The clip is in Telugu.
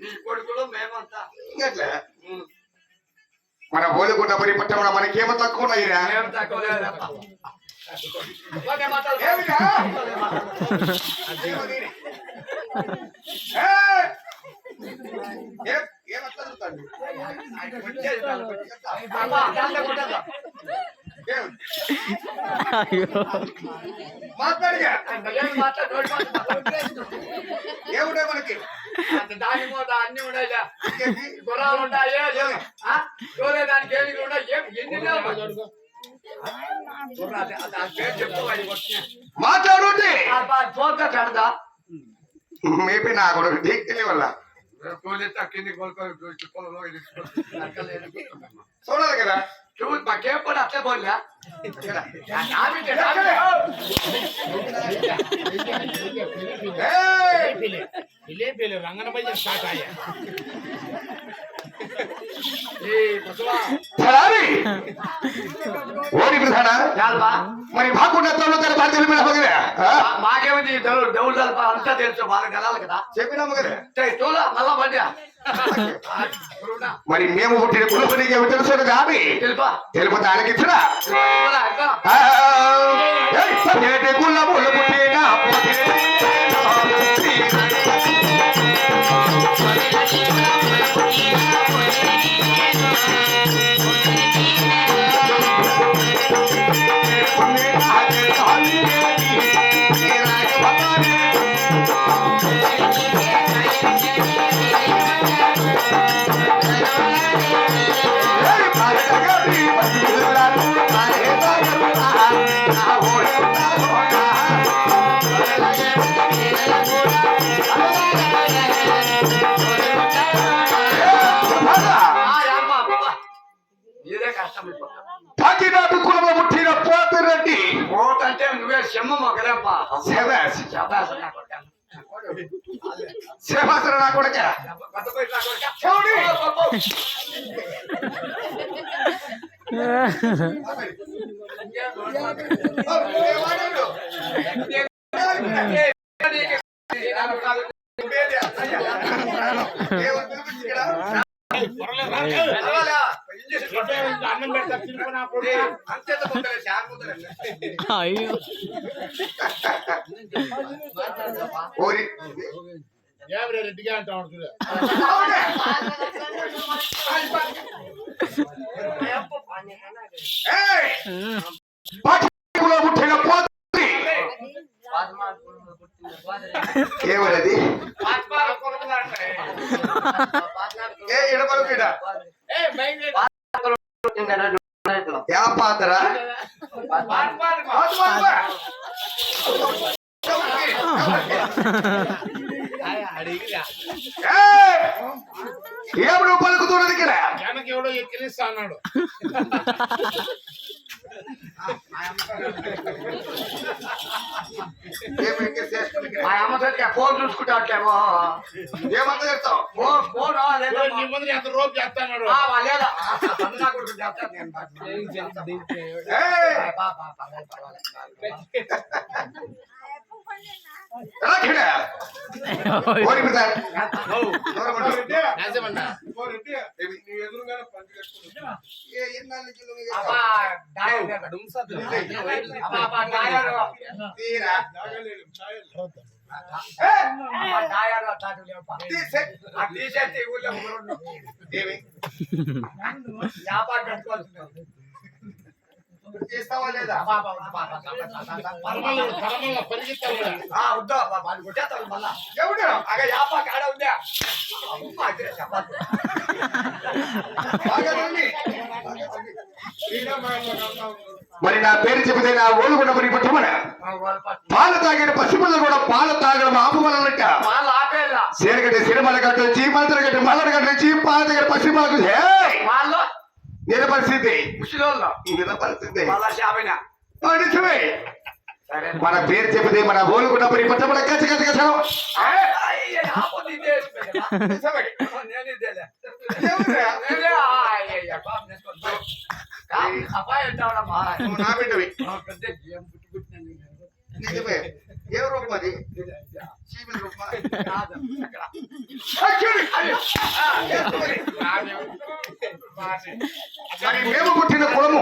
నీ కొడుకులు మేమంతా ఇంకట్లే మన ఓలుగుండ మరి పట్టణ మనకేమో తక్కువ ఉన్నాయిరా మేము తక్కువ లేదప్పా. ఓకే, మాట్లాడు. ఏమిరా? ఏమట్లా చూస్తాండి? అబ్బా, దాంట్లో కొట్టేద్దా? మాట్లాడిగా ఏం మాట్లాడు, రోడ్డు మాట్లాడు. ఏముంటాయి మనకి దాని మూట అన్ని ఉన్నాయి. గుర్రాలు ఉంటాయి, చూడే దానికి ఏమి ఉన్నాయి, ఎన్ని లేవు. గుర్రాలు, దాని పేరు చెప్తూ అది వచ్చినాయి. మాట్లాడుంటే చూద్దా కడదా మేపి నా కొడుకు దిక్కిలే వల్ల చూడాలి కదా మాకేం కూడా అట్లే పోలే రంగనపై స్టార్ట్ అయ్యా ఓడి ప్రధాన మరి మాకుండా భారతీయుల మీద పోగిరా మాకేమిది దేవుడు అంతా తెలుసు వాళ్ళకి వెళ్ళాలి కదా చెప్పినాము కదా చూడా మళ్ళా పడ్డా మరి మేము పుట్టిన కులపు నీకేమి తెలుసు కానీ తెలుపా తెలుపు దానికి ఇచ్చినా కులములు పుట్టిన కాకినాడు కులము పుట్టిన పోతిరెడ్డి అంటే నువ్వే సింహం ఒకరేపా శేవాసన నా కొడుక అన్నం పెడతా అయ్యో రెడ్డిగా అంటాడు చూడ పుట్టిన పోతి ఏమన్నది ఎడపలుడా యా పాత్ర ఏమడు పలుకుతున్నది ఇక్కడ జనకి ఎవడో ఎక్కిలిస్తా అన్నాడు మా అమ్మ సరిగ్గా ఫోన్ చూసుకుంటా అట్లేమో ఏమంతా చెప్తావు ఫోన్ నీ ముందు ఎంత రోజు చేస్తాడు లేదా కొడుకు చేస్తాను చేస్తావా లేదా కొట్టేస్తాను మళ్ళా ఎవడు అగా యాపా కాడ ఉందా మరి నా పేరు చెబితే నా ఓలుగుండ మరి పట్టమన పాలు తాగిన పసిపిల్లలు కూడా పాలు తాగడం ఆపుమన్నట్ట సీరగడ్డ సిరిమల గడ్డ నుంచి మంత్రగడ్డ మల్లడ గడ్డ నుంచి పాలు తాగిన పసిపిల్లకు నిల పరిస్థితి నిల పరిస్థితి నిజమే మన పేరు చెబితే మన ఓలుగుండ మరి పట్టమన కచ్చ కచ్చ కచ్చ నా బిడ్డవి నిజమే ఏ రూపం అది కాదు, అక్కడ. అక్కడి. ఆ, చేసుకోవాలి. నాదే. బానే. మరి మేము పుట్టిన కులము